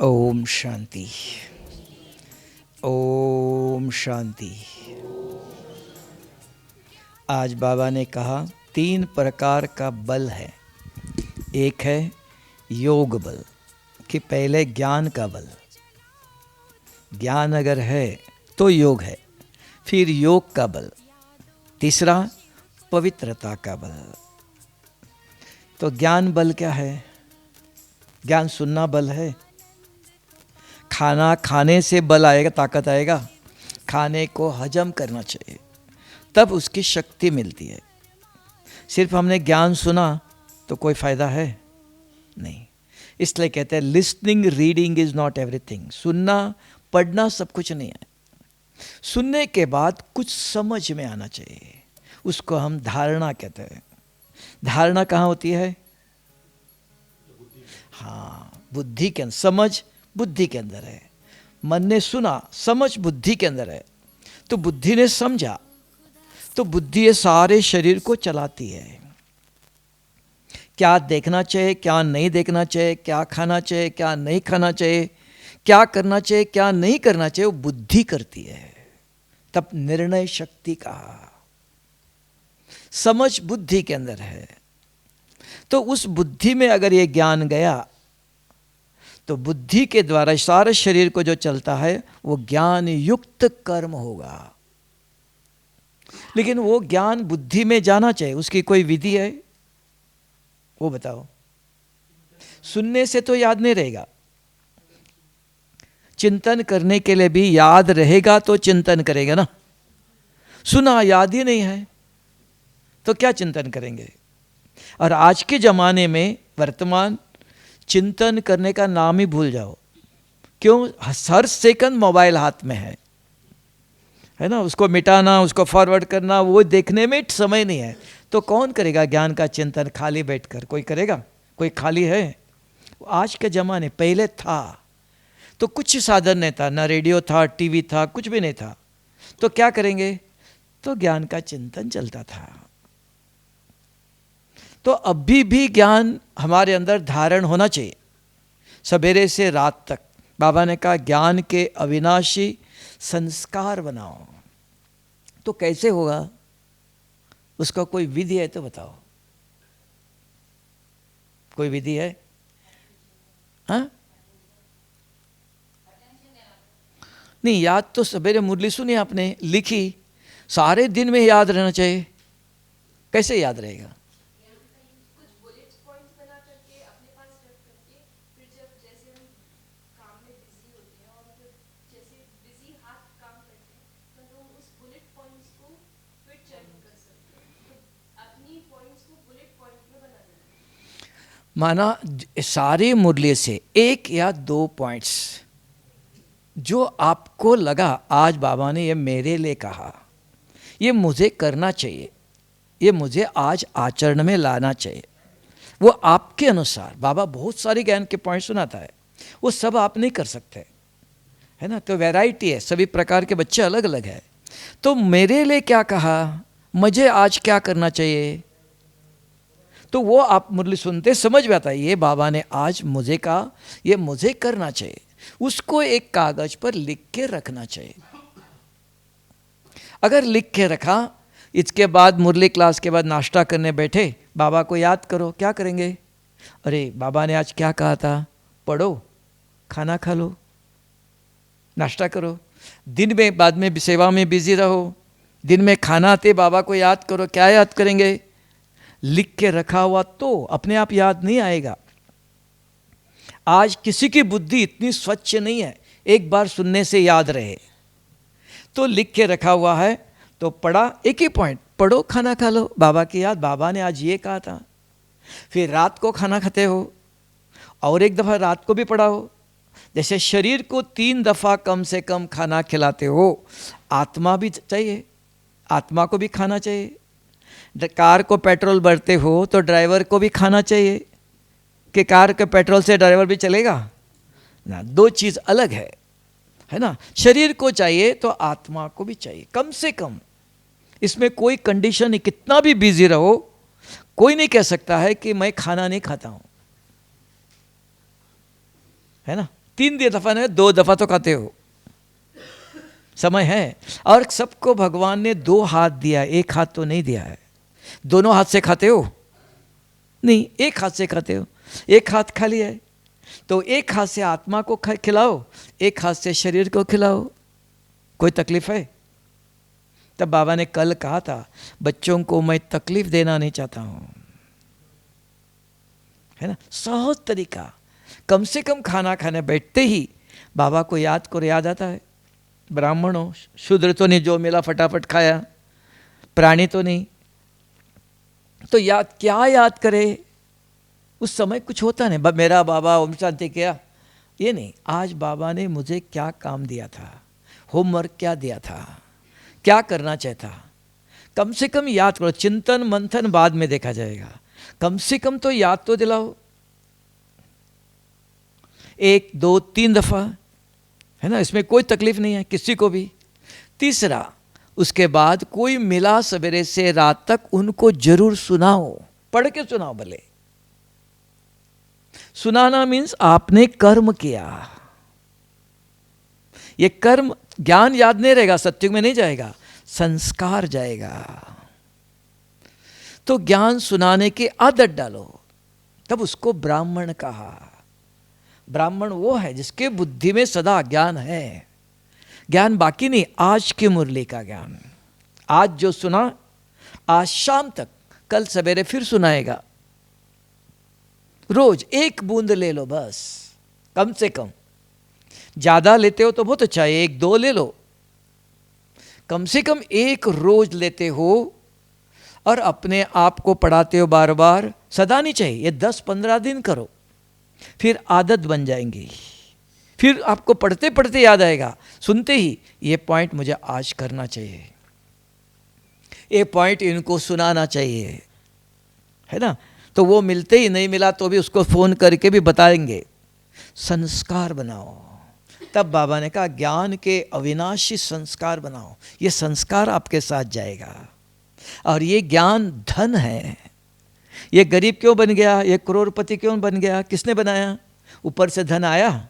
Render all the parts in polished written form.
ओम शांति। ओम शांति। आज बाबा ने कहा 3 प्रकार का बल है। एक है योग बल, कि पहले ज्ञान का बल, ज्ञान अगर है तो योग है। फिर योग का बल, तीसरा पवित्रता का बल। तो ज्ञान बल क्या है? ज्ञान सुनना बल है। खाना खाने से बल आएगा, ताकत आएगा। खाने को हजम करना चाहिए, तब उसकी शक्ति मिलती है। सिर्फ हमने ज्ञान सुना तो कोई फ़ायदा है नहीं। इसलिए कहते हैं listening reading is not everything. सुनना पढ़ना सब कुछ नहीं है। सुनने के बाद कुछ समझ में आना चाहिए, उसको हम धारणा कहते हैं। धारणा कहाँ होती है? हाँ, बुद्धि के अंदर। समझ बुद्धि के अंदर है। मन ने सुना, समझ बुद्धि के अंदर है। तो बुद्धि ने समझा, तो बुद्धि ये सारे शरीर को चलाती है। क्या देखना चाहिए, क्या नहीं देखना चाहिए, क्या खाना चाहिए, क्या नहीं खाना चाहिए, क्या करना चाहिए, क्या नहीं करना चाहिए, वो बुद्धि करती है। तब निर्णय शक्ति कहा। समझ बुद्धि के अंदर है। तो उस बुद्धि में अगर ये ज्ञान गया तो बुद्धि के द्वारा सारे शरीर को जो चलता है वो ज्ञान युक्त कर्म होगा। लेकिन वो ज्ञान बुद्धि में जाना चाहिए, उसकी कोई विधि है? वो बताओ। सुनने से तो याद नहीं रहेगा। चिंतन करने के लिए भी याद रहेगा तो चिंतन करेगा ना। सुना याद ही नहीं है तो क्या चिंतन करेंगे? और आज के ज़माने में वर्तमान चिंतन करने का नाम ही भूल जाओ। क्यों? हर सेकंड मोबाइल हाथ में है ना। उसको मिटाना, उसको फॉरवर्ड करना, वो देखने में समय नहीं है। तो कौन करेगा ज्ञान का चिंतन खाली बैठकर? कोई करेगा? कोई खाली है? आज के ज़माने, पहले था तो कुछ साधन नहीं था, ना रेडियो था, टीवी था, कुछ भी नहीं था। तो क्या करेंगे? तो ज्ञान का चिंतन चलता था। तो अभी भी ज्ञान हमारे अंदर धारण होना चाहिए, सवेरे से रात तक। बाबा ने कहा ज्ञान के अविनाशी संस्कार बनाओ। तो कैसे होगा? उसका कोई विधि है तो बताओ। कोई विधि है? हाँ? नहीं, याद तो सवेरे मुरली सुनी आपने, लिखी, सारे दिन में याद रहना चाहिए। कैसे याद रहेगा? माना सारी मुरली से 1 या 2 पॉइंट्स जो आपको लगा आज बाबा ने ये मेरे लिए कहा, ये मुझे करना चाहिए, ये मुझे आज आचरण में लाना चाहिए, वो आपके अनुसार। बाबा बहुत सारे ज्ञान के पॉइंट सुनाता है, वो सब आप नहीं कर सकते, है ना। तो वैरायटी है, सभी प्रकार के बच्चे अलग अलग है। तो मेरे लिए क्या कहा, मुझे आज क्या करना चाहिए, तो वो आप मुरली सुनते समझ में आता है, ये बाबा ने आज मुझे कहा, ये मुझे करना चाहिए। उसको एक कागज पर लिख के रखना चाहिए। अगर लिख के रखा, इसके बाद मुरली क्लास के बाद नाश्ता करने बैठे, बाबा को याद करो। क्या करेंगे? अरे बाबा ने आज क्या कहा था, पढ़ो, खाना खा लो, नाश्ता करो। दिन में बाद में सेवा में बिजी रहो, दिन में खाना आते बाबा को याद करो। क्या याद करेंगे? लिख के रखा हुआ तो अपने आप याद नहीं आएगा। आज किसी की बुद्धि इतनी स्वच्छ नहीं है एक बार सुनने से याद रहे। तो लिख के रखा हुआ है तो पढ़ा, एक ही पॉइंट, पढ़ो, खाना खा लो, बाबा की याद, बाबा ने आज ये कहा था। फिर रात को खाना खाते हो और एक दफ़ा रात को भी पढ़ा हो। जैसे शरीर को 3 दफ़ा कम से कम खाना खिलाते हो, आत्मा भी चाहिए, आत्मा को भी खाना चाहिए। कार को पेट्रोल भरते हो तो ड्राइवर को भी खाना चाहिए, कि कार के पेट्रोल से ड्राइवर भी चलेगा ना। 2 चीज़ अलग है ना। शरीर को चाहिए तो आत्मा को भी चाहिए, कम से कम। इसमें कोई कंडीशन नहीं, कितना भी बिजी रहो, कोई नहीं कह सकता है कि मैं खाना नहीं खाता हूँ, है ना। 3 दफा नहीं, 2 दफा तो खाते हो, समय है। और सबको भगवान ने 2 हाथ दिया, 1 हाथ तो नहीं दिया है। दोनों हाथ से खाते हो नहीं, 1 हाथ से खाते हो। 1 हाथ खाली है तो 1 हाथ से आत्मा को खिलाओ, 1 हाथ से शरीर को खिलाओ। कोई तकलीफ है? तब बाबा ने कल कहा था, बच्चों को मैं तकलीफ देना नहीं चाहता हूं, है ना, सहज तरीका। कम से कम खाना खाने बैठते ही बाबा को याद करो, याद आता है। ब्राह्मण हो, शूद्र तो नहीं, जो मिला फटाफट खाया, प्राणी तो नहीं, तो याद क्या याद करे? उस समय कुछ होता नहीं, मेरा बाबा ओम शांति किया, ये नहीं। आज बाबा ने मुझे क्या काम दिया था, होमवर्क क्या दिया था, क्या करना चाहता, कम से कम याद करो। चिंतन मंथन बाद में देखा जाएगा, कम से कम तो याद तो दिलाओ। 1, 2, 3 दफा, है ना, इसमें कोई तकलीफ नहीं है किसी को भी। तीसरा, उसके बाद कोई मिला सवेरे से रात तक, उनको जरूर सुनाओ, पढ़ के सुनाओ। भले सुनाना मीन्स आपने कर्म किया। ये कर्म, ज्ञान याद नहीं रहेगा, सत्युग में नहीं जाएगा, संस्कार जाएगा। तो ज्ञान सुनाने की आदत डालो, तब उसको ब्राह्मण कहा। ब्राह्मण वो है जिसके बुद्धि में सदा ज्ञान है। ज्ञान बाकी नहीं, आज की मुरली का ज्ञान, आज जो सुना, आज शाम तक, कल सवेरे फिर सुनाएगा। रोज 1 बूंद ले लो बस, कम से कम। ज्यादा लेते हो तो बहुत अच्छा है, 1, 2 ले लो, कम से कम 1 रोज लेते हो और अपने आप को पढ़ाते हो बार बार। सदा नहीं चाहिए, ये 10-15 दिन करो, फिर आदत बन जाएंगी। फिर आपको पढ़ते पढ़ते याद आएगा, सुनते ही ये पॉइंट मुझे आज करना चाहिए, ये पॉइंट इनको सुनाना चाहिए, है ना। तो वो मिलते ही, नहीं मिला तो भी उसको फ़ोन करके भी बताएंगे। संस्कार बनाओ। तब बाबा ने कहा, ज्ञान के अविनाशी संस्कार बनाओ। ये संस्कार आपके साथ जाएगा। और ये ज्ञान धन है। ये गरीब क्यों बन गया, ये करोड़पति क्यों बन गया, किसने बनाया? ऊपर से धन आया।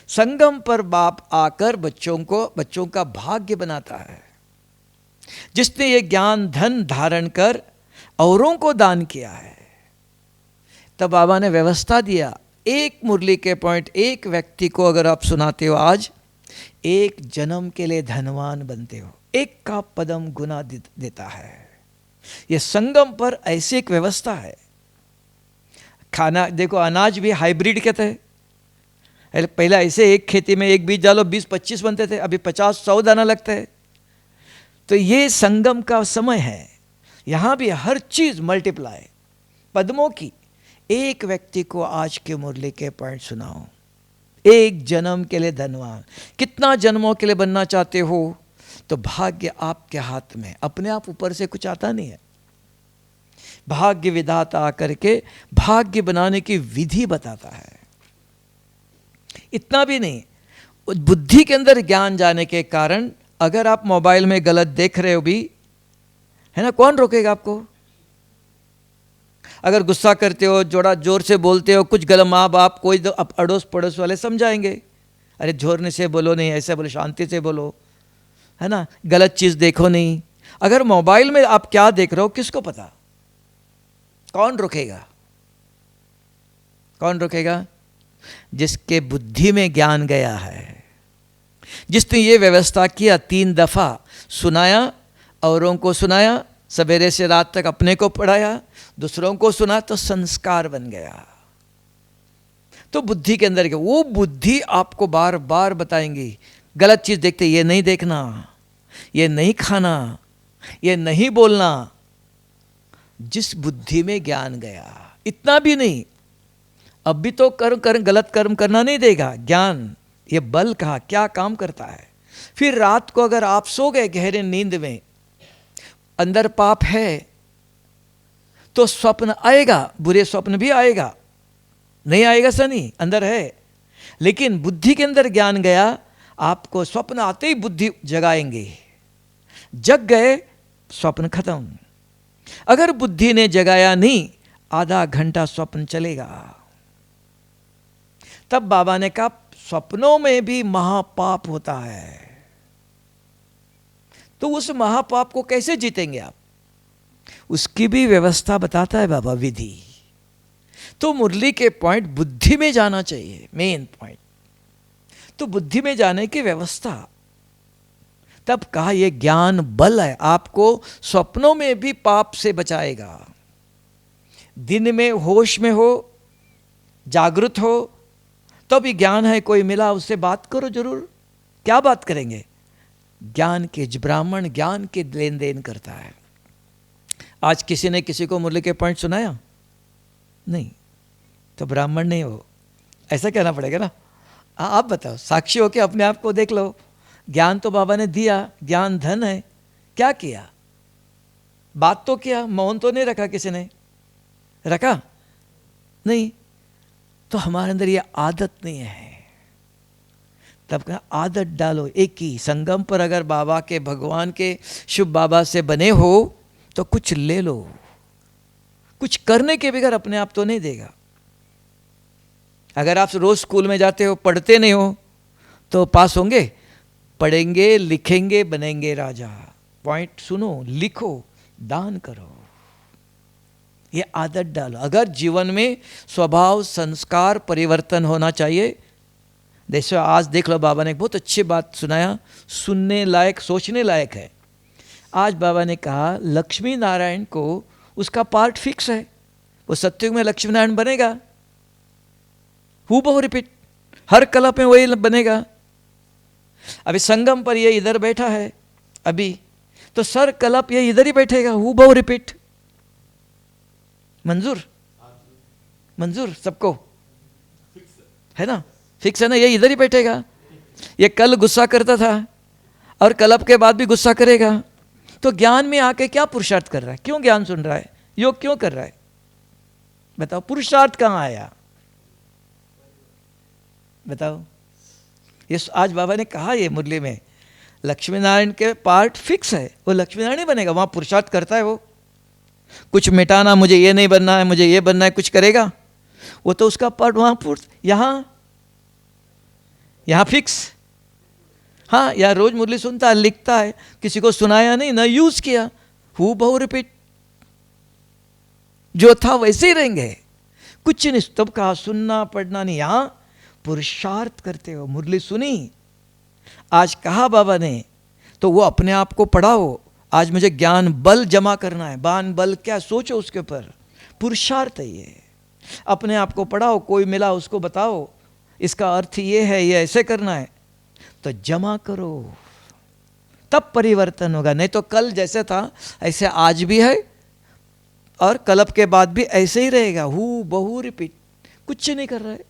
संगम पर बाप आकर बच्चों का भाग्य बनाता है। जिसने ये ज्ञान धन धारण कर औरों को दान किया है, तब बाबा ने व्यवस्था दिया। 1 मुरली के पॉइंट 1 व्यक्ति को अगर आप सुनाते हो आज, 1 जन्म के लिए धनवान बनते हो। 1 का पदम गुना देता है। ये संगम पर ऐसी एक व्यवस्था है। खाना देखो, अनाज भी हाइब्रिड कहते हैं। पहले ऐसे एक खेती में 1 बीज डालो 20-25 बनते थे, अभी 50-100 दाना लगता है। तो ये संगम का समय है। यहाँ भी हर चीज़ मल्टीप्लाई। पद्मों की 1 व्यक्ति को आज के मुरली के पॉइंट सुनाओ। 1 जन्म के लिए धनवान। कितना जन्मों के लिए बनना चाहते हो? तो भाग्य आपके हाथ में, अपने आप ऊपर से कुछ आता नहीं है। भाग्य विधाता आकर के भाग्य बनाने की विधि बताता है। इतना भी नहीं, बुद्धि के अंदर ज्ञान जाने के कारण अगर आप मोबाइल में गलत देख रहे हो भी, है ना, कौन रोकेगा आपको? अगर गुस्सा करते हो, जोड़ा जोर से बोलते हो, कुछ गलत, माँ बाप कोई अड़ोस पड़ोस वाले समझाएंगे, अरे जोर से बोलो नहीं, ऐसे बोलो, शांति से बोलो, है ना, गलत चीज़ देखो नहीं। अगर मोबाइल में आप क्या देख रहे हो किसको पता? कौन रोकेगा? कौन रोकेगा? जिसके बुद्धि में ज्ञान गया है, जिसने ये व्यवस्था किया। 3 दफा सुनाया, औरों को सुनाया, सवेरे से रात तक अपने को पढ़ाया, दूसरों को सुना, तो संस्कार बन गया। तो बुद्धि के अंदर वो बुद्धि आपको बार बार बताएंगी। गलत चीज़ देखते, ये नहीं देखना, ये नहीं खाना, ये नहीं बोलना। जिस बुद्धि में ज्ञान गया, इतना भी नहीं, अब भी तो गलत कर्म करना नहीं देगा ज्ञान। ये बल कहा, क्या काम करता है। फिर रात को अगर आप सो गए गहरे नींद में, अंदर पाप है तो स्वप्न आएगा, बुरे स्वप्न भी आएगा, नहीं आएगा सा नहीं, अंदर है। लेकिन बुद्धि के अंदर ज्ञान गया, आपको स्वप्न आते ही बुद्धि जगाएंगे। जग गए, स्वप्न खत्म। अगर बुद्धि ने जगाया नहीं, आधा घंटा स्वप्न चलेगा। तब बाबा ने कहा स्वप्नों में भी महापाप होता है, तो उस महापाप को कैसे जीतेंगे आप, उसकी भी व्यवस्था बताता है बाबा, विधि। तो मुरली के पॉइंट बुद्धि में जाना चाहिए, मेन पॉइंट। तो बुद्धि में जाने की व्यवस्था, तब कहा यह ज्ञान बल है, आपको स्वप्नों में भी पाप से बचाएगा। दिन में होश में हो, जागृत हो, तो भी ज्ञान है, कोई मिला उससे बात करो जरूर। क्या बात करेंगे, ज्ञान के, ब्राह्मण ज्ञान के लेन देन करता है। आज किसी ने किसी को मुरली के पॉइंट सुनाया नहीं, तो ब्राह्मण नहीं हो, ऐसा कहना पड़ेगा ना। आप बताओ, साक्षी हो के अपने आप को देख लो। ज्ञान तो बाबा ने दिया, ज्ञान धन है, क्या किया, बात तो किया, मौन तो नहीं रखा, किसी ने रखा नहीं। तो हमारे अंदर ये आदत नहीं है। तब कहा आदत डालो एक ही संगम पर, अगर बाबा के, भगवान के, शुभ बाबा से बने हो तो कुछ ले लो। कुछ करने के बगैर अपने आप तो नहीं देगा। अगर आप रोज स्कूल में जाते हो, पढ़ते नहीं हो, तो पास होंगे? पढ़ेंगे, लिखेंगे, बनेंगे राजा। पॉइंट सुनो, लिखो, दान करो, ये आदत डालो। अगर जीवन में स्वभाव संस्कार परिवर्तन होना चाहिए। देखो आज देख लो, बाबा ने एक बहुत अच्छी बात सुनाया, सुनने लायक, सोचने लायक है। आज बाबा ने कहा लक्ष्मी नारायण को उसका पार्ट फिक्स है, वो सत्युग में लक्ष्मी नारायण बनेगा, हूबहू रिपीट, हर कल्प में वही बनेगा। अभी संगम पर ये इधर बैठा है अभी, तो सर कल्प ये इधर ही बैठेगा, हूबहू रिपीट। मंजूर? मंजूर सबको है ना, फिक्स है ना, ये इधर ही बैठेगा। ये कल गुस्सा करता था और कल्प के बाद भी गुस्सा करेगा। तो ज्ञान में आके क्या पुरुषार्थ कर रहा है, क्यों ज्ञान सुन रहा है, योग क्यों कर रहा है, बताओ, पुरुषार्थ कहाँ आया, बताओ। ये आज बाबा ने कहा ये मुरली में, लक्ष्मी नारायण के पार्ट फिक्स है, वो लक्ष्मी नारायण ही बनेगा, वहां पुरुषार्थ करता है वो। कुछ मिटाना, मुझे ये नहीं बनना है, मुझे ये बनना है, कुछ करेगा वो, तो उसका पार्ट वहां, यहां फिक्स। हाँ, या रोज मुरली सुनता है, लिखता है, किसी को सुनाया नहीं, ना यूज किया, हूबहू रिपीट, जो था वैसे ही रहेंगे, कुछ नहीं। तब कहा सुनना पढ़ना नहीं, यहां पुरुषार्थ करते हो। मुरली सुनी, आज कहा बाबा ने, तो वो अपने आप को पढ़ाओ। आज मुझे ज्ञान बल जमा करना है, बान बल क्या, सोचो उसके ऊपर, पुरुषार्थ है ये। अपने आप को पढ़ाओ, कोई मिला उसको बताओ, इसका अर्थ ये है, ये ऐसे करना है, तो जमा करो, तब परिवर्तन होगा। नहीं तो कल जैसे था ऐसे आज भी है और कल्प के बाद भी ऐसे ही रहेगा, हूबहू रिपीट, कुछ नहीं कर रहा है।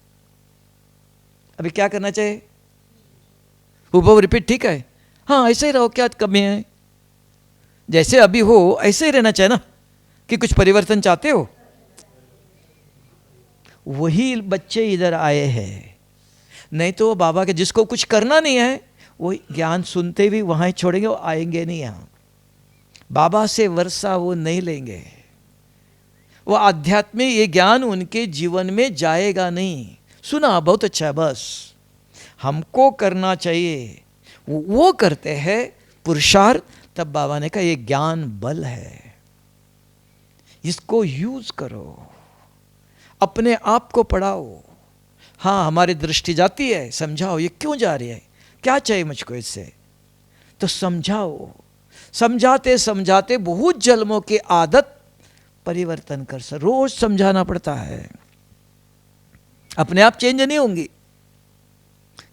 अभी क्या करना चाहिए, हूबहू रिपीट, ठीक है, हाँ ऐसे ही रहो, क्या कमी है, जैसे अभी हो ऐसे ही रहना चाहिए ना, कि कुछ परिवर्तन चाहते हो। वही बच्चे इधर आए हैं, नहीं तो बाबा के, जिसको कुछ करना नहीं है वो ज्ञान सुनते भी वहाँ ही छोड़ेंगे, वो आएंगे नहीं यहाँ, बाबा से वर्षा वो नहीं लेंगे, वो आध्यात्मिक ये ज्ञान उनके जीवन में जाएगा नहीं। सुना बहुत अच्छा है, बस हमको करना चाहिए, वो करते हैं पुरुषार्थ। तब बाबा ने कहा ये ज्ञान बल है, इसको यूज करो, अपने आप को पढ़ाओ। हाँ, हमारी दृष्टि जाती है, समझाओ ये क्यों जा रही है, क्या चाहिए मुझको इससे, तो समझाओ। समझाते समझाते बहुत जन्मों की आदत परिवर्तन कर सक, रोज समझाना पड़ता है, अपने आप चेंज नहीं होंगी।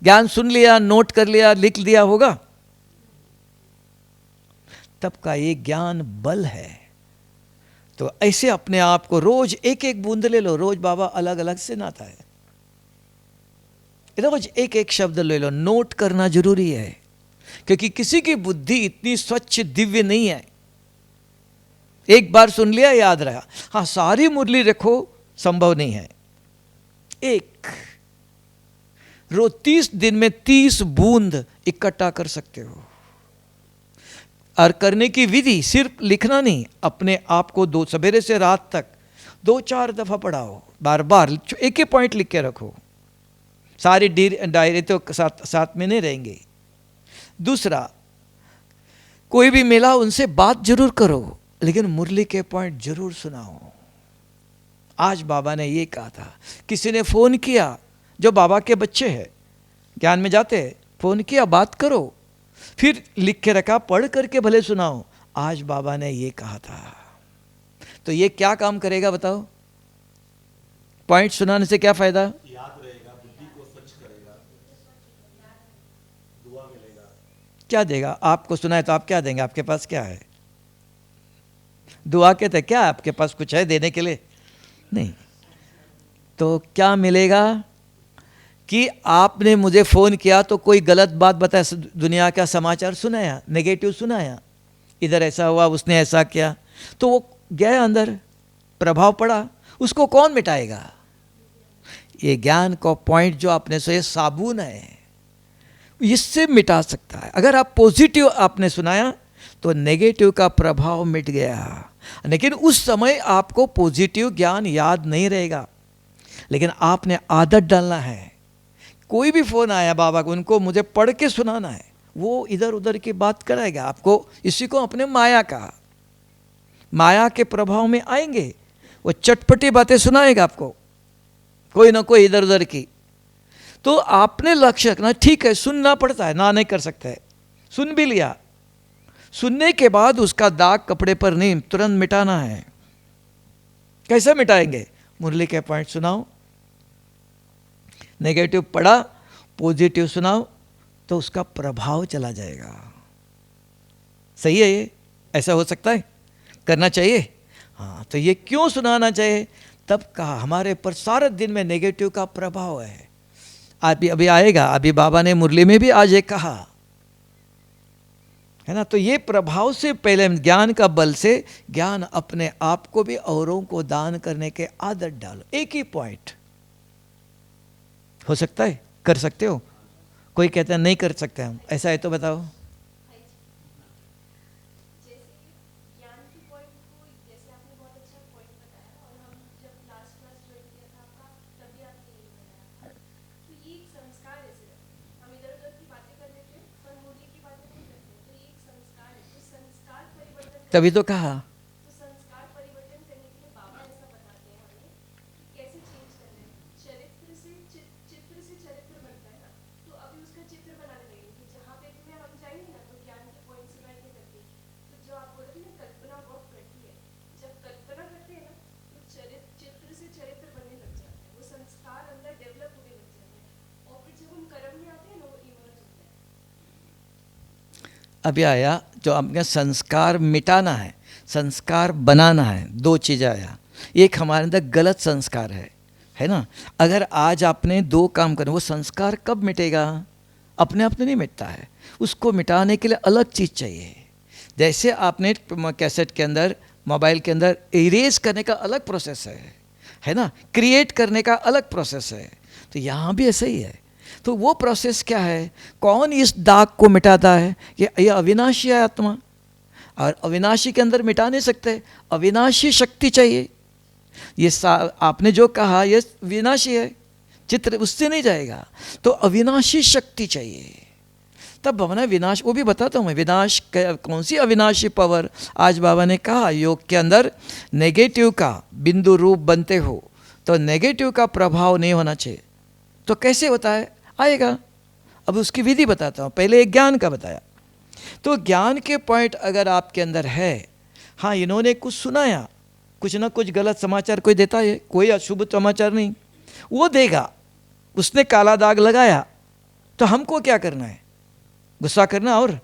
ज्ञान सुन लिया, नोट कर लिया, लिख दिया होगा, तब का ये ज्ञान बल है। तो ऐसे अपने आप को रोज एक एक बूंद ले लो, रोज बाबा अलग अलग से नाता है, रोज एक एक शब्द ले लो, नोट करना जरूरी है, क्योंकि किसी की बुद्धि इतनी स्वच्छ दिव्य नहीं है। एक बार सुन लिया याद रहा, हाँ सारी मुरली रखो संभव नहीं है। एक रोज 30 दिन में 30 बूंद इकट्ठा कर सकते हो। और करने की विधि सिर्फ लिखना नहीं, अपने आप को दो सवेरे से रात तक 2-4 दफा पढ़ाओ, बार बार एक ही पॉइंट लिख के रखो, सारी डायरी तो साथ में नहीं रहेंगे। दूसरा, कोई भी मिला उनसे बात जरूर करो, लेकिन मुरली के पॉइंट जरूर सुनाओ। आज बाबा ने ये कहा था। किसी ने फ़ोन किया, जो बाबा के बच्चे हैं, ज्ञान में जाते हैं, फ़ोन किया, बात करो, फिर लिख के रखा, पढ़ करके भले सुनाओ। आज बाबा ने ये कहा था। तो ये क्या काम करेगा बताओ? पॉइंट सुनाने से क्या फ़ायदा? याद रहेगा, बुद्धि को स्वच्छ करेगा, दुआ मिलेगा। क्या देगा? आपको सुनाए तो आप क्या देंगे? आपके पास क्या है? दुआ कहते क्या आपके पास कुछ है देने के लिए? नहीं। तो क्या मिलेगा कि आपने मुझे फ़ोन किया तो कोई गलत बात बताया, दुनिया का समाचार सुनाया, नेगेटिव सुनाया, इधर ऐसा हुआ, उसने ऐसा किया, तो वो गया अंदर, प्रभाव पड़ा, उसको कौन मिटाएगा? ये ज्ञान का पॉइंट जो आपने सो, ये साबुन है, इससे मिटा सकता है। अगर आप पॉजिटिव आपने सुनाया तो नेगेटिव का प्रभाव मिट गया। लेकिन उस समय आपको पॉजिटिव ज्ञान याद नहीं रहेगा, लेकिन आपने आदत डालना है। कोई भी फ़ोन आया बाबा को, उनको मुझे पढ़ के सुनाना है, वो इधर उधर की बात कराएगा आपको। इसी को अपने माया के प्रभाव में आएंगे, वो चटपटी बातें सुनाएगा आपको, कोई ना कोई इधर उधर की। तो आपने लक्ष्य रखना, ठीक है सुनना पड़ता है, ना नहीं कर सकते है, सुन भी लिया, सुनने के बाद उसका दाग कपड़े पर नहीं, तुरंत मिटाना है। कैसे मिटाएंगे? मुरली के पॉइंट सुनाओ, नेगेटिव पढ़ा, पॉजिटिव सुनाओ, तो उसका प्रभाव चला जाएगा। सही है ये? ऐसा हो सकता है? करना चाहिए? हाँ। तो ये क्यों सुनाना चाहिए? तब कहा हमारे पर सारा दिन में नेगेटिव का प्रभाव है। अभी आएगा, अभी बाबा ने मुरली में भी आज एक कहा है ना। तो ये प्रभाव से पहले ज्ञान का बल से ज्ञान अपने आप को भी औरों को दान करने के आदत डालो। एक ही पॉइंट हो सकता है, कर सकते हो? कोई कहता है नहीं कर सकते हम, ऐसा है तो बताओ। तभी तो कहा अभी आया जो आपका संस्कार मिटाना है, संस्कार बनाना है। दो चीज़ें आया, एक हमारे अंदर गलत संस्कार है ना। अगर आज आपने दो काम करे, वो संस्कार कब मिटेगा? अपने आप तो नहीं मिटता है, उसको मिटाने के लिए अलग चीज़ चाहिए। जैसे आपने कैसेट के अंदर, मोबाइल के अंदर इरेज करने का अलग प्रोसेस है ना, क्रिएट करने का अलग प्रोसेस है। तो यहाँ भी ऐसा ही है। तो वो प्रोसेस क्या है? कौन इस दाग को मिटाता है? ये अविनाशी है आत्मा, और अविनाशी के अंदर मिटा नहीं सकते, अविनाशी शक्ति चाहिए। ये आपने जो कहा ये विनाशी है, चित्र उससे नहीं जाएगा, तो अविनाशी शक्ति चाहिए। तब बाबा ने विनाश, वो भी बताता हूँ मैं, विनाश कौन सी अविनाशी पावर। आज बाबा ने कहा योग के अंदर नेगेटिव का बिंदु रूप बनते हो तो नेगेटिव का प्रभाव नहीं होना चाहिए। तो कैसे होता है? आएगा, अब उसकी विधि बताता हूँ। पहले एक ज्ञान का बताया, तो ज्ञान के पॉइंट अगर आपके अंदर है, हाँ इन्होंने कुछ सुनाया, कुछ ना कुछ गलत समाचार कोई देता है, कोई अशुभ समाचार नहीं, वो देगा, उसने काला दाग लगाया, तो हमको क्या करना है? गुस्सा करना, और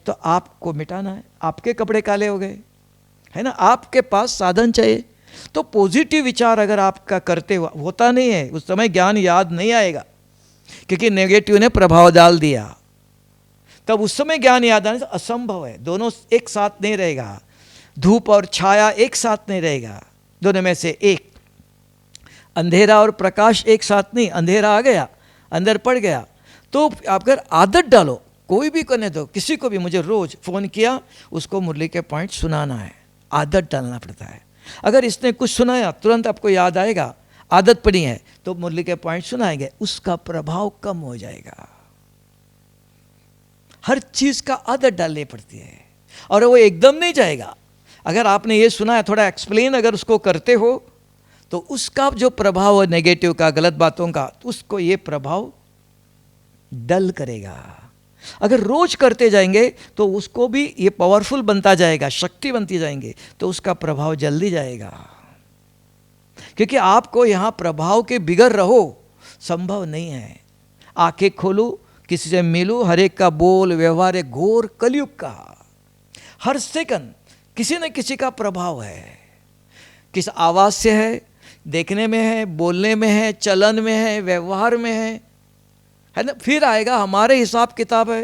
तो आपको मिटाना है। आपके कपड़े काले हो गए है ना, आपके पास साधन चाहिए। तो पॉजिटिव विचार अगर आपका करते हुआ होता नहीं है, उस समय ज्ञान याद नहीं आएगा, क्योंकि नेगेटिव ने प्रभाव डाल दिया। तब उस समय ज्ञान याद आने से असंभव है, दोनों एक साथ नहीं रहेगा। धूप और छाया एक साथ नहीं रहेगा, दोनों में से एक। अंधेरा और प्रकाश एक साथ नहीं, अंधेरा आ गया, अंदर पड़ गया। तो आप अगर आदत डालो, कोई भी करने दो, किसी को भी, मुझे रोज फ़ोन किया, उसको मुरली के पॉइंट सुनाना है, आदत डालना पड़ता है। अगर इसने कुछ सुनाया तुरंत आपको याद आएगा, आदत पड़ी है, तो मुरली के पॉइंट सुनाएंगे, उसका प्रभाव कम हो जाएगा। हर चीज का आदत डालनी पड़ती है, और वो एकदम नहीं जाएगा। अगर आपने ये सुना है, थोड़ा एक्सप्लेन अगर उसको करते हो, तो उसका जो प्रभाव है नेगेटिव का, गलत बातों का, तो उसको ये प्रभाव डल करेगा। अगर रोज करते जाएंगे तो उसको भी ये पावरफुल बनता जाएगा, शक्ति बनती जाएंगे, तो उसका प्रभाव जल्दी जाएगा। क्योंकि आपको यहाँ प्रभाव के बिगड़ रहो संभव नहीं है। आंखें खोलू, किसी से मिलूं, हर एक का बोल व्यवहार है घोर कलयुग का। हर सेकंड किसी न किसी का प्रभाव है, किस आवाज से है, देखने में है, बोलने में है, चलन में है, व्यवहार में है ना। फिर आएगा हमारे हिसाब किताब है,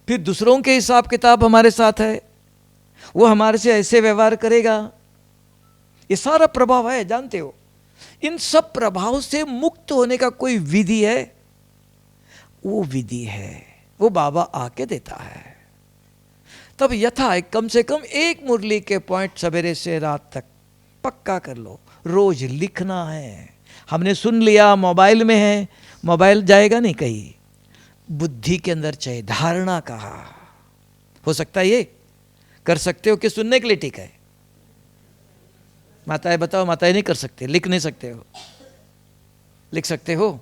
फिर दूसरों के हिसाब किताब हमारे साथ है, वो हमारे से ऐसे व्यवहार करेगा। ये सारा प्रभाव है, जानते हो। इन सब प्रभाव से मुक्त होने का कोई विधि है, वो विधि है, वो बाबा आके देता है। तब यथा कम से कम एक मुरली के पॉइंट सवेरे से रात तक पक्का कर लो, रोज लिखना है। हमने सुन लिया मोबाइल में है, मोबाइल जाएगा नहीं कहीं, बुद्धि के अंदर चाहिए। धारणा कहा, हो सकता है ये कर सकते हो कि सुनने के लिए ठीक है? माताएं बताओ, माताएं नहीं कर सकते, लिख नहीं सकते हो? लिख सकते हो,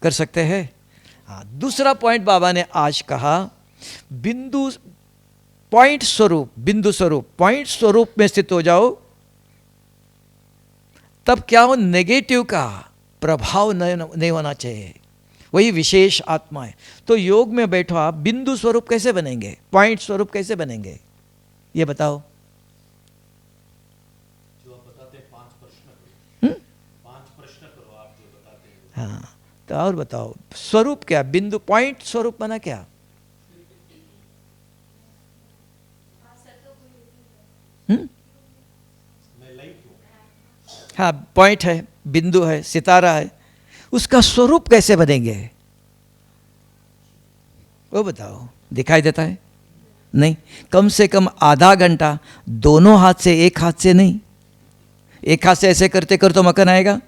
कर सकते हैं। हाँ, दूसरा पॉइंट बाबा ने आज कहा, बिंदु पॉइंट स्वरूप, बिंदु स्वरूप, पॉइंट स्वरूप में स्थित हो जाओ, तब क्या हो, नेगेटिव का प्रभाव नहीं होना चाहिए। वही विशेष आत्मा है। तो योग में बैठो आप, बिंदु स्वरूप कैसे बनेंगे, पॉइंट स्वरूप कैसे बनेंगे, ये बताओ। जो आप बताते हैं 5 प्रश्न करो, 5 प्रश्न करो आप जो बताते हैं। हाँ, तो और बताओ स्वरूप क्या, बिंदु पॉइंट स्वरूप बना क्या? मैं लाइट हूँ। हाँ, पॉइंट है, बिंदु है, सितारा है, उसका स्वरूप कैसे बनेंगे वो बताओ। दिखाई देता है? नहीं। कम से कम आधा घंटा दोनों हाथ से, एक हाथ से नहीं, एक हाथ से ऐसे करते कर तो मक्खन आएगा,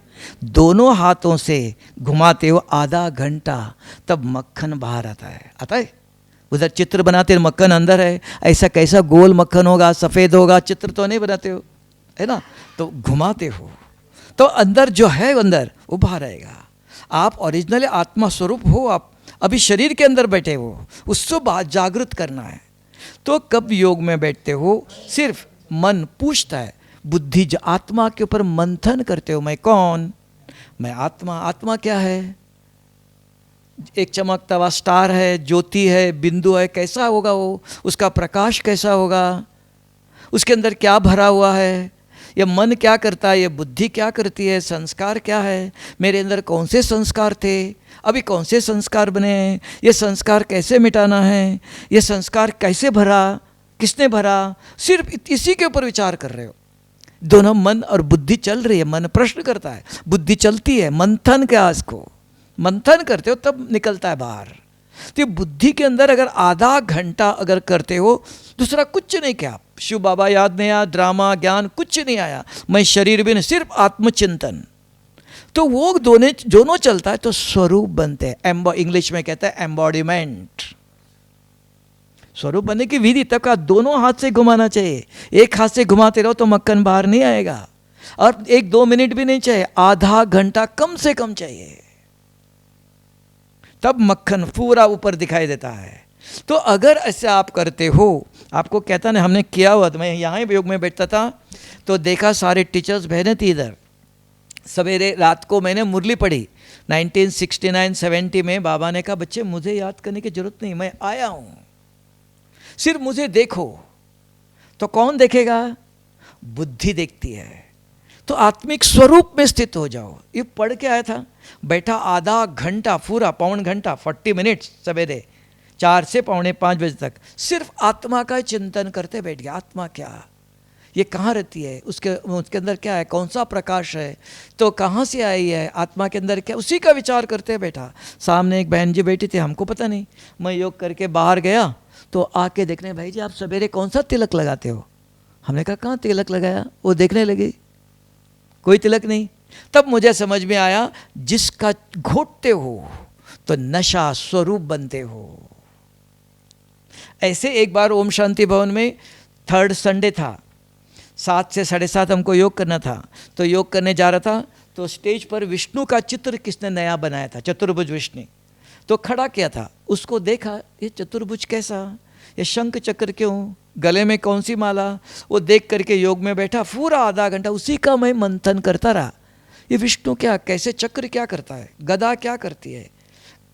दोनों हाथों से घुमाते हो आधा घंटा, तब मक्खन बाहर आता है। आता है? उधर चित्र बनाते मक्खन अंदर है, ऐसा कैसा गोल मक्खन होगा, सफ़ेद होगा, चित्र तो नहीं बनाते हो, है ना। तो घुमाते हो तो अंदर जो है अंदर वो बाहर आएगा। आप ओरिजिनली आत्मा स्वरूप हो, आप अभी शरीर के अंदर बैठे हो, उसको बाहर जागृत करना है। तो कब योग में बैठते हो, सिर्फ मन पूछता है, बुद्धि जो आत्मा के ऊपर मंथन करते हो, मैं कौन, मैं आत्मा। आत्मा क्या है? एक चमकता हुआ स्टार है, ज्योति है, बिंदु है, कैसा होगा वो, उसका प्रकाश कैसा होगा, उसके अंदर क्या भरा हुआ है, ये मन क्या करता है, ये बुद्धि क्या करती है, संस्कार क्या है, मेरे अंदर कौन से संस्कार थे, अभी कौन से संस्कार बने हैं, ये संस्कार कैसे मिटाना है, ये संस्कार कैसे भरा, किसने भरा, सिर्फ इसी के ऊपर विचार कर रहे हो। दोनों मन और बुद्धि चल रही है, मन प्रश्न करता है, बुद्धि चलती है, मंथन क्या, इसको मंथन करते हो तब निकलता है बाहर। तो बुद्धि के अंदर अगर आधा घंटा अगर करते हो, दूसरा कुछ नहीं किया, शिव बाबा याद नहीं आया, ड्रामा ज्ञान कुछ नहीं आया, मैं शरीर भी नहीं, सिर्फ आत्मचिंतन, तो वो दोनों चलता है तो स्वरूप बनते हैं। इंग्लिश में कहते हैं एम्बॉडीमेंट। स्वरूप बनने की विधि तब का दोनों हाथ से घुमाना चाहिए। एक हाथ से घुमाते रहो तो मक्खन बाहर नहीं आएगा, और 1-2 मिनट भी नहीं चाहिए, आधा घंटा कम से कम चाहिए, तब मक्खन पूरा ऊपर दिखाई देता है। तो अगर ऐसे आप करते हो, आपको कहता नहीं, हमने किया हुआ, तो मैं यहाँ ही योग में बैठता था तो देखा सारे टीचर्स बहने थी इधर। सवेरे रात को मैंने मुरली पढ़ी 1969-70 में। बाबा ने कहा, बच्चे मुझे याद करने की जरूरत नहीं, मैं आया हूँ, सिर्फ मुझे देखो। तो कौन देखेगा? बुद्धि देखती है। तो आत्मिक स्वरूप में स्थित हो जाओ। ये पढ़ के आया था, बैठा आधा घंटा, पूरा पौन घंटा, 40 मिनट्स, सवेरे 4 से 4:45 बजे तक सिर्फ आत्मा का चिंतन करते बैठ गया। आत्मा क्या, ये कहाँ रहती है, उसके अंदर क्या है, कौन सा प्रकाश है, तो कहाँ से आई है, आत्मा के अंदर क्या, उसी का विचार करते बैठा। सामने एक बहन जी बैठी थी, हमको पता नहीं, मैं योग करके बाहर गया तो आके देखने, भाई जी आप सवेरे कौन सा तिलक लगाते हो? हमने कहा कहाँ तिलक लगाया? वो देखने लगी, कोई तिलक नहीं। तब मुझे समझ में आया, जिसका घोटते हो तो नशा स्वरूप बनते हो। ऐसे एक बार ओम शांति भवन में 3rd संडे था, 7 से 7:30 हमको योग करना था। तो योग करने जा रहा था, तो स्टेज पर विष्णु का चित्र किसने नया बनाया था, चतुर्भुज विष्णु, तो खड़ा किया था। उसको देखा, ये चतुर्भुज कैसा, ये शंख चक्र क्यों, गले में कौन सी माला, वो देख करके योग में बैठा। पूरा आधा घंटा उसी का मैं मंथन करता रहा। ये विष्णु क्या, कैसे चक्र क्या करता है, गदा क्या करती है,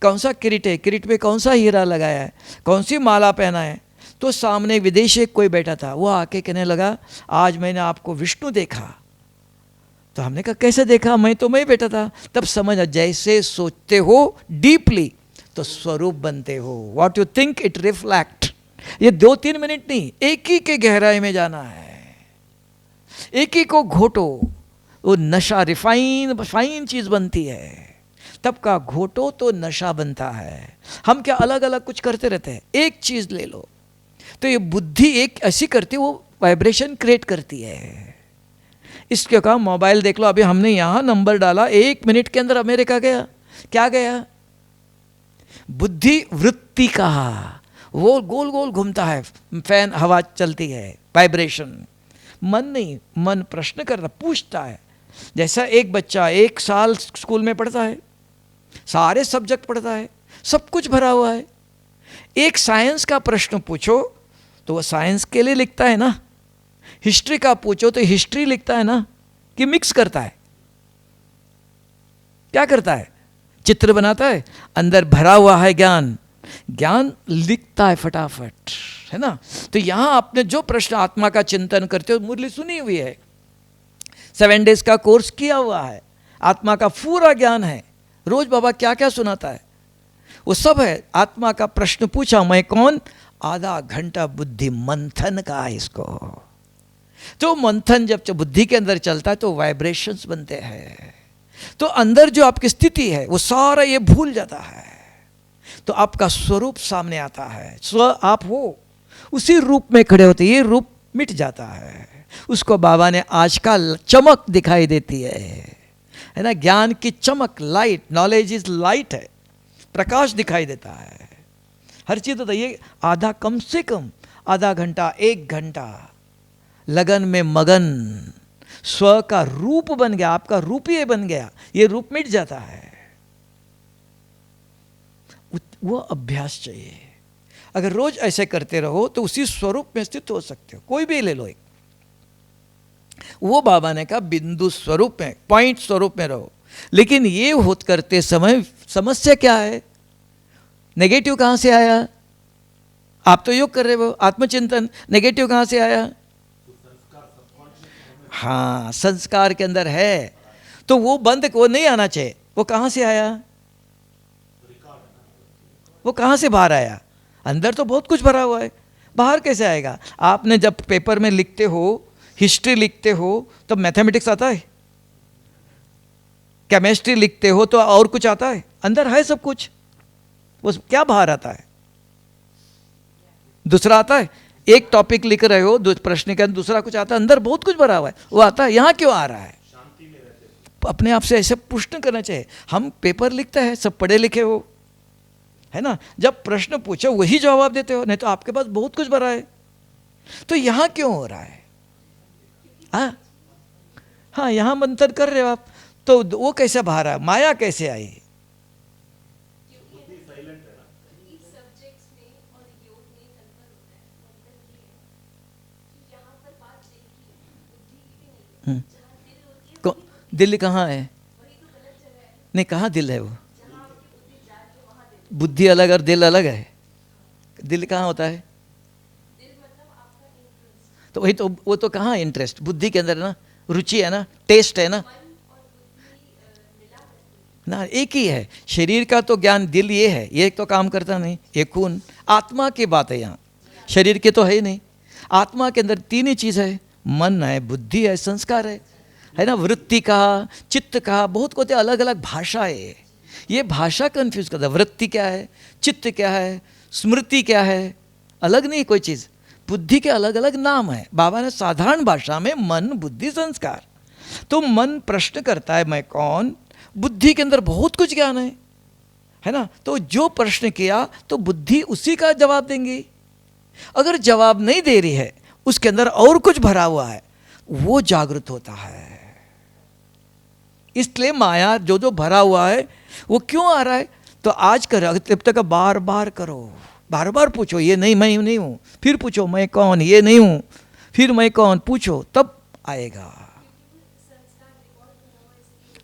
कौन सा किरीट है, किरीट पे कौन सा हीरा लगाया है, कौन सी माला पहना है। तो सामने विदेशी कोई बैठा था, वो आके कहने लगा, आज मैंने आपको विष्णु देखा। तो हमने कहा कैसे देखा, मैं बैठा था। तब समझ, जैसे सोचते हो डीपली तो स्वरूप बनते हो। What you think it reflect. ये 2-3 मिनट नहीं, एक ही के गहराई में जाना है, एक ही को घोटो, वो नशा फाइन चीज बनती है। तब का घोटो तो नशा बनता है। हम क्या अलग अलग कुछ करते रहते हैं, एक चीज ले लो तो ये बुद्धि एक ऐसी करती है, वो वाइब्रेशन क्रिएट करती है। इसके कहा मोबाइल देख लो, अभी हमने यहाँ नंबर डाला, 1 मिनट के अंदर अमेरिका गया। क्या गया, बुद्धि वृत्ति कहा, वो गोल गोल घूमता है, फैन हवा चलती है, वाइब्रेशन। मन नहीं, मन प्रश्न करता, पूछता है। जैसा एक बच्चा 1 साल स्कूल में पढ़ता है, सारे सब्जेक्ट पढ़ता है, सब कुछ भरा हुआ है। एक साइंस का प्रश्न पूछो तो वो साइंस के लिए लिखता है ना, हिस्ट्री का पूछो तो हिस्ट्री लिखता है ना, कि मिक्स करता है, क्या करता है, चित्र बनाता है, अंदर भरा हुआ है ज्ञान, ज्ञान लिखता है फटाफट, है ना। तो यहां आपने जो प्रश्न आत्मा का चिंतन करते हो, मुरली सुनी हुई है, 7 डेज का कोर्स किया हुआ है, आत्मा का पूरा ज्ञान है। रोज बाबा क्या क्या सुनाता है वो सब है। आत्मा का प्रश्न पूछा, मैं कौन, आधा घंटा बुद्धि मंथन का है इसको। तो मंथन जब बुद्धि के अंदर चलता है तो वाइब्रेशंस बनते हैं, तो अंदर जो आपकी स्थिति है वो सारा ये भूल जाता है, तो आपका स्वरूप सामने आता है। स्व आप हो, उसी रूप में खड़े होते, ये रूप मिट जाता है। उसको बाबा ने आज का चमक दिखाई देती है ना, ज्ञान की चमक, लाइट, नॉलेज इज लाइट है, प्रकाश दिखाई देता है। हर चीज तो ये आधा, कम से कम आधा घंटा 1 घंटा लगन में मगन, स्व का रूप बन गया, आपका रूप ही बन गया, ये रूप मिट जाता है। वो अभ्यास चाहिए। अगर रोज ऐसे करते रहो तो उसी स्वरूप में स्थित हो सकते हो। कोई भी ले लो एक, वो बाबा ने कहा बिंदु स्वरूप में, पॉइंट स्वरूप में रहो। लेकिन ये होत करते समय समस्या क्या है, नेगेटिव कहां से आया, आप तो योग कर रहे हो, आत्मचिंतन, नेगेटिव कहां से आया, हाँ संस्कार के अंदर है, तो वो बंद, वो नहीं आना चाहिए। वो कहां से आया, वो कहां से बाहर आया, अंदर तो बहुत कुछ भरा हुआ है, बाहर कैसे आएगा। आपने जब पेपर में लिखते हो, हिस्ट्री लिखते हो तो मैथमेटिक्स आता है, केमिस्ट्री लिखते हो तो और कुछ आता है, अंदर है सब कुछ, वो क्या बाहर आता है, दूसरा आता है। एक टॉपिक लिख रहे हो, प्रश्न के अंदर दूसरा कुछ आता है, अंदर बहुत कुछ भरा हुआ है, वो आता है, यहाँ क्यों आ रहा है। अपने आप से ऐसे प्रश्न करना चाहिए। हम पेपर लिखते हैं, सब पढ़े लिखे हो, है ना, जब प्रश्न पूछो वही जवाब देते हो, नहीं तो आपके पास बहुत कुछ भरा है, तो यहाँ क्यों हो रहा है। हाँ यहाँ मंथन कर रहे हो आप, तो वो कैसे बाहर आया, माया कैसे आई। दिल कहाँ है, नहीं कहाँ दिल है, वो बुद्धि अलग और दिल अलग है। दिल कहाँ होता है, तो वही तो, वो तो कहाँ इंटरेस्ट, बुद्धि के अंदर ना, रुचि है ना, टेस्ट है ना, ना एक ही है। शरीर का तो ज्ञान दिल ये है, ये तो काम करता नहीं, ये खून, आत्मा की बात है यहाँ, शरीर के तो है ही नहीं। आत्मा के अंदर 3 ही चीज़ है, मन है, बुद्धि है, संस्कार है ना, वृत्ति का, चित्त का, बहुत को अलग अलग भाषा है। ये भाषा कंफ्यूज करता है, वृत्ति क्या है, चित्त क्या है, स्मृति क्या है, अलग नहीं कोई चीज़। बुद्धि के अलग अलग नाम है, बाबा ने साधारण भाषा में मन, बुद्धि, संस्कार, तो मन प्रश्न करता है मैं कौन, बुद्धि के अंदर बहुत कुछ ज्ञान है ना। तो जो प्रश्न किया तो बुद्धि उसी का जवाब देंगी। अगर जवाब नहीं दे रही है, उसके अंदर और कुछ भरा हुआ है, वो जागृत होता है। इसलिए माया जो जो भरा हुआ है वो क्यों आ रहा है, तो आज कर तब तक बार बार करो, बार बार पूछो ये नहीं मैं नहीं हूं, फिर पूछो मैं कौन, ये नहीं हूं, फिर मैं कौन पूछो, तब आएगा।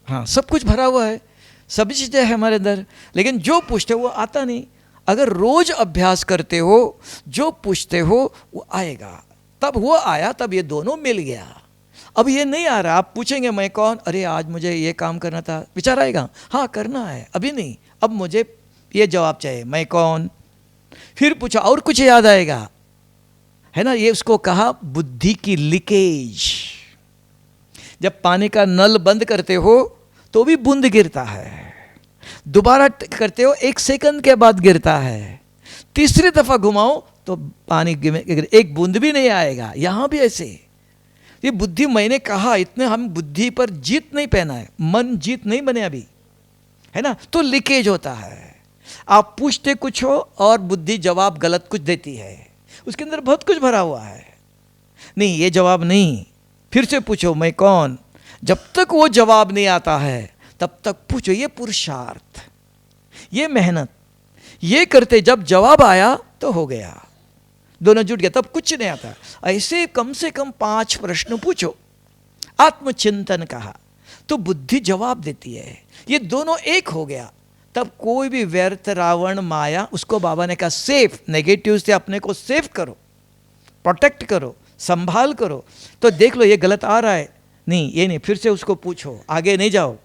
हाँ, सब कुछ भरा हुआ है, सभी चीज़ें हैं हमारे अंदर, लेकिन जो पूछते हो वो आता नहीं। अगर रोज अभ्यास करते हो, जो पूछते हो वो आएगा। तब वो आया, तब ये दोनों मिल गया। अब ये नहीं आ रहा, आप पूछेंगे मैं कौन, अरे आज मुझे ये काम करना था, विचार आएगा हाँ करना है, अभी नहीं, अब मुझे ये जवाब चाहिए मैं कौन। फिर पूछा और कुछ याद आएगा, है ना। ये उसको कहा बुद्धि की लीकेज। जब पानी का नल बंद करते हो तो भी बूंद गिरता है, दोबारा करते हो 1 सेकंड के बाद गिरता है, तीसरी दफा घुमाओ तो पानी एक बूंद भी नहीं आएगा। यहां भी ऐसे ये बुद्धि, मैंने कहा इतने हम बुद्धि पर जीत नहीं पहना है, मन जीत नहीं बने अभी, है ना। तो लीकेज होता है, आप पूछते कुछ हो और बुद्धि जवाब गलत कुछ देती है, उसके अंदर बहुत कुछ भरा हुआ है, नहीं ये जवाब नहीं, फिर से पूछो मैं कौन। जब तक वो जवाब नहीं आता है तब तक पूछो। ये पुरुषार्थ, ये मेहनत, ये करते जब जवाब आया तो हो गया, दोनों जुट गया, तब कुछ नहीं आता। ऐसे कम से कम 5 प्रश्न पूछो, आत्मचिंतन कहा तो बुद्धि जवाब देती है, ये दोनों एक हो गया, तब कोई भी व्यर्थ रावण माया, उसको बाबा ने कहा सेफ, नेगेटिव से अपने को सेफ करो, प्रोटेक्ट करो, संभाल करो। तो देख लो ये गलत आ रहा है, नहीं ये नहीं, फिर से उसको पूछो, आगे नहीं जाओ,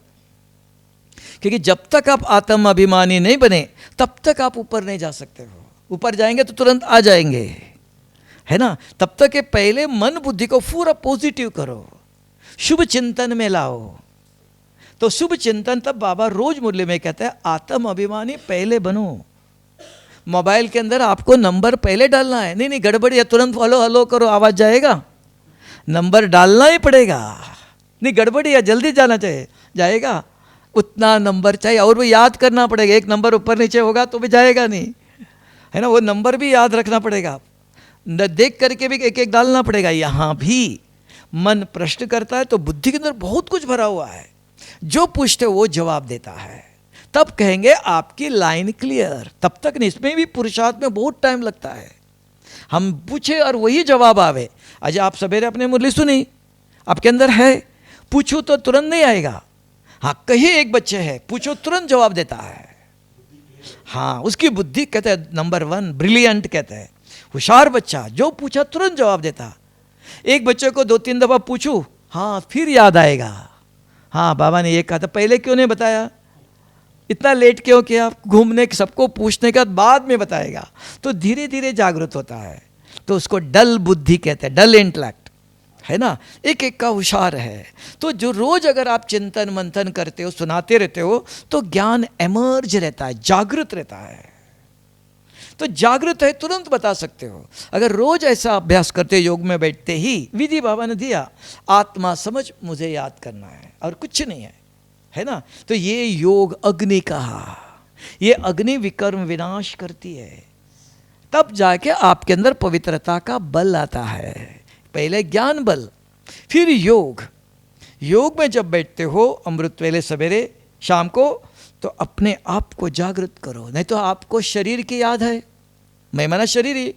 क्योंकि जब तक आप आत्म अभिमानी नहीं बने तब तक आप ऊपर नहीं जा सकते हो। ऊपर जाएंगे तो तुरंत आ जाएंगे, है ना। तब तक के पहले मन बुद्धि को पूरा पॉजिटिव करो, शुभ चिंतन में लाओ। तो शुभ चिंतन, तब बाबा रोज मुरली में कहते हैं आत्म अभिमानी पहले बनो। मोबाइल के अंदर आपको नंबर पहले डालना है, नहीं गड़बड़ी है तुरंत हलो हलो करो, आवाज जाएगा, नंबर डालना ही पड़ेगा, नहीं गड़बड़ी है जल्दी जाना चाहिए, जाएगा, उतना नंबर चाहिए, और वो याद करना पड़ेगा, एक नंबर ऊपर नीचे होगा तो भी जाएगा नहीं, है ना। वो नंबर भी याद रखना पड़ेगा, देख करके भी एक एक डालना पड़ेगा। यहाँ भी मन प्रश्न करता है तो बुद्धि के अंदर बहुत कुछ भरा हुआ है, जो पूछते वो जवाब देता है, तब कहेंगे आपकी लाइन क्लियर। तब तक नहीं, इसमें भी पुरुषार्थ में बहुत टाइम लगता है। हम पूछे और वही जवाब आवे। आज आप सवेरे अपने मुरली सुनी, आपके अंदर है, पूछो तो तुरंत नहीं आएगा। हाँ, कहीं एक बच्चे है, पूछो तुरंत जवाब देता है। हाँ, उसकी बुद्धि कहते हैं नंबर 1, ब्रिलियंट कहते हैं, होशियार बच्चा, जो पूछा तुरंत जवाब देता। एक बच्चे को 2-3 दफा पूछूं, हाँ फिर याद आएगा, हाँ बाबा ने ये कहा था, पहले क्यों नहीं बताया, इतना लेट क्यों किया, घूमने सबको पूछने के बाद में बताएगा। तो धीरे धीरे जागृत होता है। तो उसको डल बुद्धि कहते हैं, डल इंटेलेक्ट, है ना, एक एक का होशियार है। तो जो रोज अगर आप चिंतन मंथन करते हो, सुनाते रहते हो, तो ज्ञान एमर्ज रहता है, जागृत रहता है। तो जागृत है, तुरंत बता सकते हो। अगर रोज ऐसा अभ्यास करते, योग में बैठते ही, विधि बाबा ने दिया, आत्मा समझ मुझे याद करना है और कुछ नहीं है ना। तो ये योग अग्नि कहा, ये अग्नि विकर्म विनाश करती है, तब जाके आपके अंदर पवित्रता का बल आता है। पहले ज्ञान बल, फिर योग। योग में जब बैठते हो अमृत वेले सवेरे शाम को, तो अपने आप को जागृत करो, नहीं तो आपको शरीर की याद है, मैं माना शरीर ही,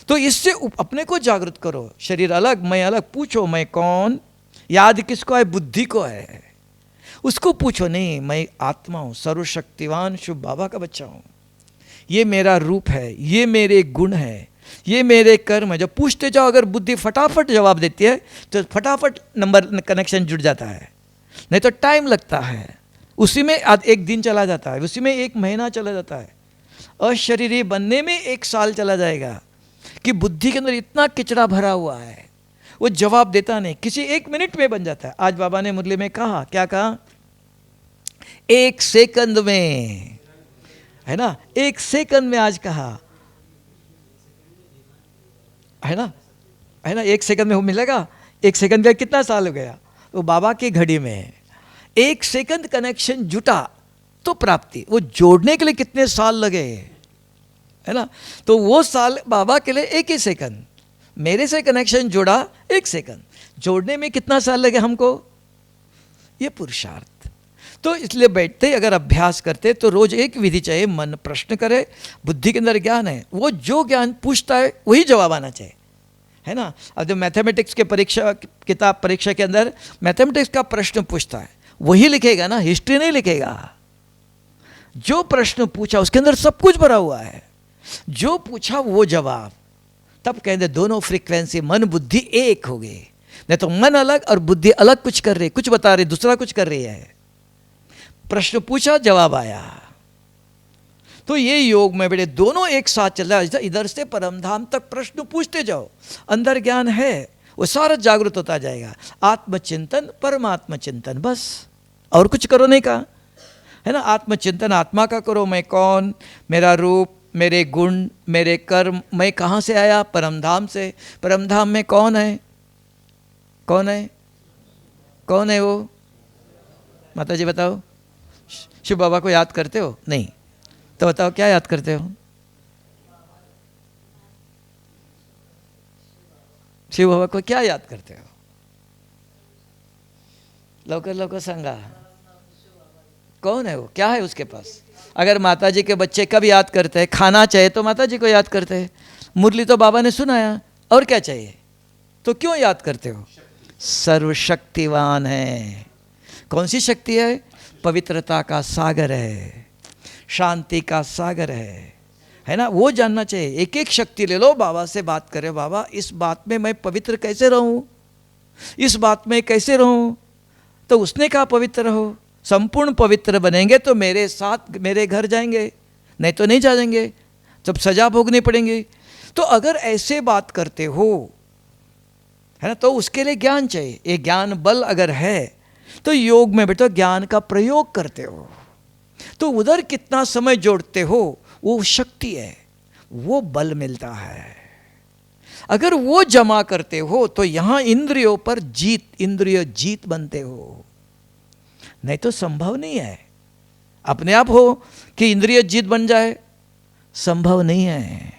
तो इससे अपने को जागृत करो। शरीर अलग, मैं अलग, पूछो मैं कौन। याद किसको है, बुद्धि को है, उसको पूछो, नहीं मैं आत्मा हूँ, सर्वशक्तिवान शुभ बाबा का बच्चा हूँ, ये मेरा रूप है, ये मेरे गुण है, ये मेरे कर्म है। जब पूछते जाओ, अगर बुद्धि फटाफट जवाब देती है तो फटाफट नंबर कनेक्शन जुड़ जाता है, नहीं तो टाइम लगता है, उसी में एक दिन चला जाता है, उसी में 1 महीना चला जाता है, अशरीरी बनने में 1 साल चला जाएगा, कि बुद्धि के अंदर इतना किचड़ा भरा हुआ है, वो जवाब देता नहीं, किसी 1 मिनट में बन जाता है। आज बाबा ने मुरली में कहा, क्या कहा, 1 सेकंड में, है ना, 1 सेकंड में आज कहा, है ना, 1 सेकंड में वो मिलेगा। 1 सेकंड का कितना साल हो गया, वो बाबा की घड़ी में है। 1 सेकंड कनेक्शन जुटा तो प्राप्ति। वो जोड़ने के लिए कितने साल लगे, है ना? तो वो साल बाबा के लिए 1 ही सेकंड। मेरे से कनेक्शन जुड़ा 1 सेकंड, जोड़ने में कितना साल लगे हमको? ये पुरुषार्थ। तो इसलिए बैठते ही अगर अभ्यास करते तो रोज एक विधि चाहिए, मन प्रश्न करे, बुद्धि के अंदर ज्ञान है, वो जो ज्ञान पूछता है वही जवाब आना चाहिए, है ना? अब जो मैथमेटिक्स के किताब परीक्षा के अंदर मैथमेटिक्स का प्रश्न पूछता है वही लिखेगा ना, हिस्ट्री नहीं लिखेगा। जो प्रश्न पूछा उसके अंदर सब कुछ भरा हुआ है, जो पूछा वो जवाब। तब कहते दोनों फ्रीक्वेंसी मन बुद्धि एक हो गए। नहीं तो मन अलग और बुद्धि अलग कुछ कर रही, कुछ बता रही, दूसरा कुछ कर रही है। प्रश्न पूछा, जवाब आया। तो ये योग में बेटे दोनों एक साथ चल रहा है। इधर से परमधाम तक प्रश्न पूछते जाओ, अंदर ज्ञान है वो सारा जागृत होता जाएगा। आत्मचिंतन परमात्मा चिंतन, बस और कुछ करो नहीं कहा, है ना? आत्मचिंतन आत्मा का करो, मैं कौन, मेरा रूप, मेरे गुण, मेरे कर्म, मैं कहाँ से आया? परमधाम से। परमधाम में कौन है? कौन है? कौन है वो? माता जी बताओ। शिव बाबा को याद करते हो? नहीं। तो बताओ क्या याद करते हो? शिव बाबा को क्या याद करते हो? लवकर लवकर सांगा। कौन है वो? क्या है उसके पास? अगर माता जी के बच्चे कब याद करते हैं? खाना चाहिए तो माता जी को याद करते हैं। मुरली तो बाबा ने सुनाया, और क्या चाहिए? तो क्यों याद करते हो? सर्वशक्तिवान है। कौन सी शक्ति है? पवित्रता का सागर है, शांति का सागर है ना? वो जानना चाहिए। एक एक शक्ति ले लो, बाबा से बात करे, बाबा इस बात में मैं पवित्र कैसे रहूं, इस बात में कैसे रहूं? तो उसने कहा पवित्र रहो। संपूर्ण पवित्र बनेंगे तो मेरे साथ मेरे घर जाएंगे, नहीं तो नहीं जाएंगे, जब सजा भोगनी पड़ेंगी। तो अगर ऐसे बात करते हो, है ना, तो उसके लिए ज्ञान चाहिए। ये ज्ञान बल अगर है तो योग में बेटा ज्ञान का प्रयोग करते हो तो उधर कितना समय जोड़ते हो वो शक्ति है, वो बल मिलता है। अगर वो जमा करते हो तो यहां इंद्रियों पर जीत, इंद्रिय जीत बनते हो। नहीं तो संभव नहीं है। अपने आप हो कि इंद्रिय जीत बन जाए, संभव नहीं है।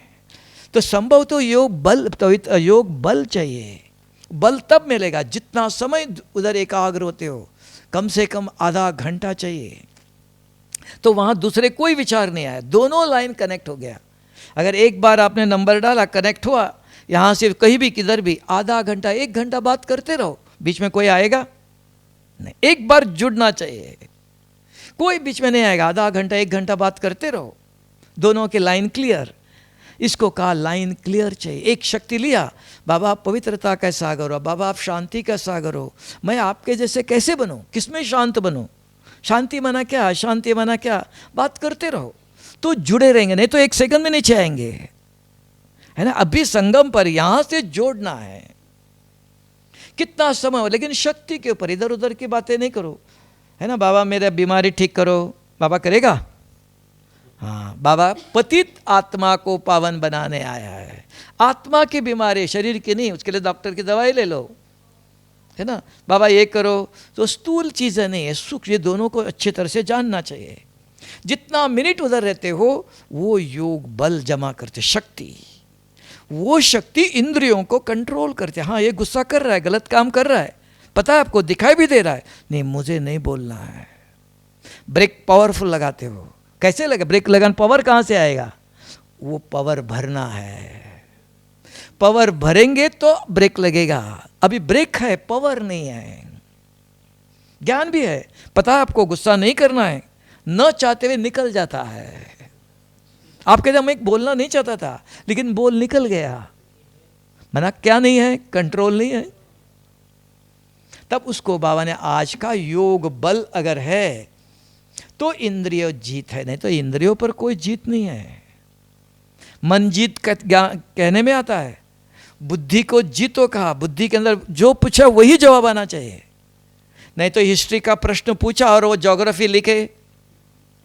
तो संभव तो योग बल, तो योग बल चाहिए। बल तब मिलेगा जितना समय उधर एकाग्र होते हो, कम से कम आधा घंटा चाहिए। तो वहां दूसरे कोई विचार नहीं आया, दोनों लाइन कनेक्ट हो गया। अगर एक बार आपने नंबर डाला, कनेक्ट हुआ, यहां से कहीं भी किधर भी आधा घंटा 1 घंटा बात करते रहो, बीच में कोई आएगा नहीं। एक बार जुड़ना चाहिए, कोई बीच में नहीं आएगा। आधा घंटा 1 घंटा बात करते रहो, दोनों की लाइन क्लियर। इसको कहा लाइन क्लियर चाहिए। एक शक्ति लिया, बाबा आप पवित्रता का सागर हो, बाबा आप शांति का सागर हो, मैं आपके जैसे कैसे बनूं, किसमें शांत बनूं, शांति माना क्या, अशांति माना क्या, बात करते रहो तो जुड़े रहेंगे। नहीं तो 1 सेकंड में नीचे आएंगे, है ना? अभी संगम पर यहां से जोड़ना है, कितना समय हो, लेकिन शक्ति के ऊपर इधर उधर की बातें नहीं करो, है ना? बाबा मेरा बीमारी ठीक करो, बाबा करेगा? हाँ, बाबा पतित आत्मा को पावन बनाने आया है। आत्मा की बीमारी, शरीर की नहीं, उसके लिए डॉक्टर की दवाई ले लो, है ना? बाबा ये करो, तो स्थूल चीज़ें नहीं है, सुख, ये दोनों को अच्छी तरह से जानना चाहिए। जितना मिनट उधर रहते हो वो योग बल जमा करते, शक्ति, वो शक्ति इंद्रियों को कंट्रोल करते। हाँ ये गुस्सा कर रहा है, गलत काम कर रहा है, पता है आपको, दिखाई भी दे रहा है, नहीं मुझे नहीं बोलना है। ब्रेक पावरफुल लगाते हो, कैसे लगे? ब्रेक लगाना पावर कहाँ से आएगा? वो पावर भरना है, पावर भरेंगे तो ब्रेक लगेगा। अभी ब्रेक है, पावर नहीं है। ज्ञान भी है, पता है आपको, गुस्सा नहीं करना है, न चाहते हुए निकल जाता है। आप कहते मैं बोलना नहीं चाहता था लेकिन बोल निकल गया, मना क्या नहीं है, कंट्रोल नहीं है। तब उसको बाबा ने आज का योग बल अगर है तो इंद्रिय जीत है, नहीं तो इंद्रियों पर कोई जीत नहीं है। मन जीत कहने में आता है, बुद्धि को जीतो कहा, बुद्धि के अंदर जो पूछा वही जवाब आना चाहिए। नहीं तो हिस्ट्री का प्रश्न पूछा और वो ज्योग्राफी लिखे,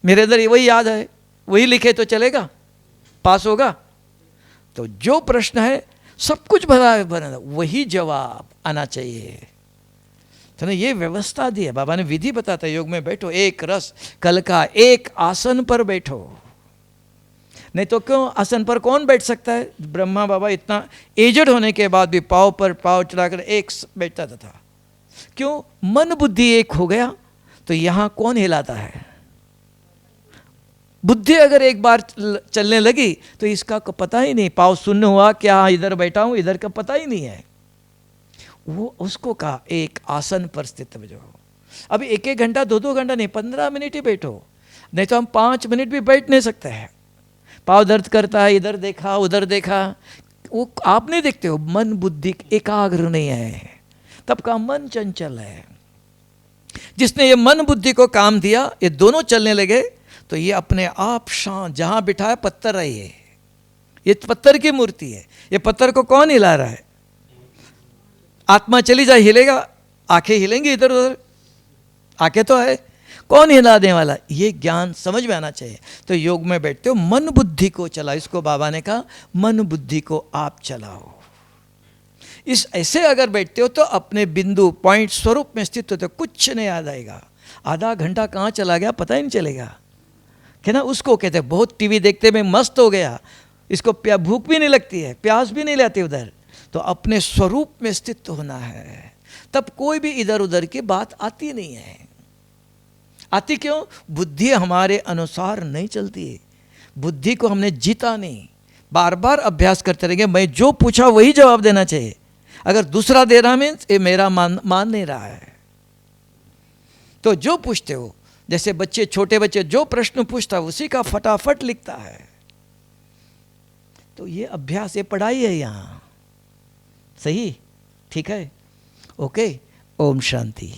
मेरे अंदर वही याद है, वही लिखे तो चलेगा, पास होगा? तो जो प्रश्न है सब कुछ भरा है, वही जवाब आना चाहिए। तो ना ये व्यवस्था दी है बाबा ने, विधि बताता है योग में बैठो, एक रस कल का एक आसन पर बैठो। नहीं तो क्यों आसन पर कौन बैठ सकता है? ब्रह्मा बाबा इतना एजड होने के बाद भी पाँव पर पाँव चढ़ाकर एक बैठता था। क्यों? मन बुद्धि एक हो गया तो यहाँ कौन हिलाता है? बुद्धि अगर एक बार चलने लगी तो इसका पता ही नहीं, पाँव शून्य हुआ क्या, इधर बैठा हूँ इधर का पता ही नहीं है। वो उसको कहा एक आसन पर स्थित हो जाओ। अभी एक एक घंटा 2-2 घंटा नहीं, 15 मिनट ही बैठो, नहीं तो हम 5 मिनट भी बैठ नहीं सकते हैं। पाँव दर्द करता है, इधर देखा उधर देखा, वो आप नहीं देखते हो, मन बुद्धि एकाग्र नहीं है, तब का मन चंचल है। जिसने ये मन बुद्धि को काम दिया, ये दोनों चलने लगे तो ये अपने आप शांत, जहां बिठा है पत्थर है, ये पत्थर की मूर्ति है। ये पत्थर को कौन हिला रहा है? आत्मा चली जाए हिलेगा, आंखें हिलेंगी इधर उधर, आंखें तो है, कौन हिलाने वाला? ये ज्ञान समझ में आना चाहिए। तो योग में बैठते हो, मन बुद्धि को चलाओ। इसको बाबा ने कहा मन बुद्धि को आप चलाओ। इस ऐसे अगर बैठते हो तो अपने बिंदु पॉइंट स्वरूप में स्थित होते हो, कुछ नहीं याद आएगा। आधा घंटा कहाँ चला गया पता ही नहीं चलेगा, क्या ना? उसको कहते हैं बहुत टीवी देखते में मस्त हो गया, इसको भूख भी नहीं लगती है, प्यास भी नहीं लगती उधर। तो अपने स्वरूप में स्थित होना है, तब कोई भी इधर उधर की बात आती नहीं है। आती क्यों? बुद्धि हमारे अनुसार नहीं चलती है, बुद्धि को हमने जीता नहीं। बार बार अभ्यास करते रहेंगे, मैं जो पूछा वही जवाब देना चाहिए। अगर दूसरा दे रहा मीन्स ये मेरा मान नहीं रहा है। तो जो पूछते हो, जैसे बच्चे, छोटे बच्चे जो प्रश्न पूछता है उसी का फटाफट लिखता है। तो ये अभ्यास, ये पढ़ाई है यहाँ। सही? ठीक है, ओके। ओम शांति।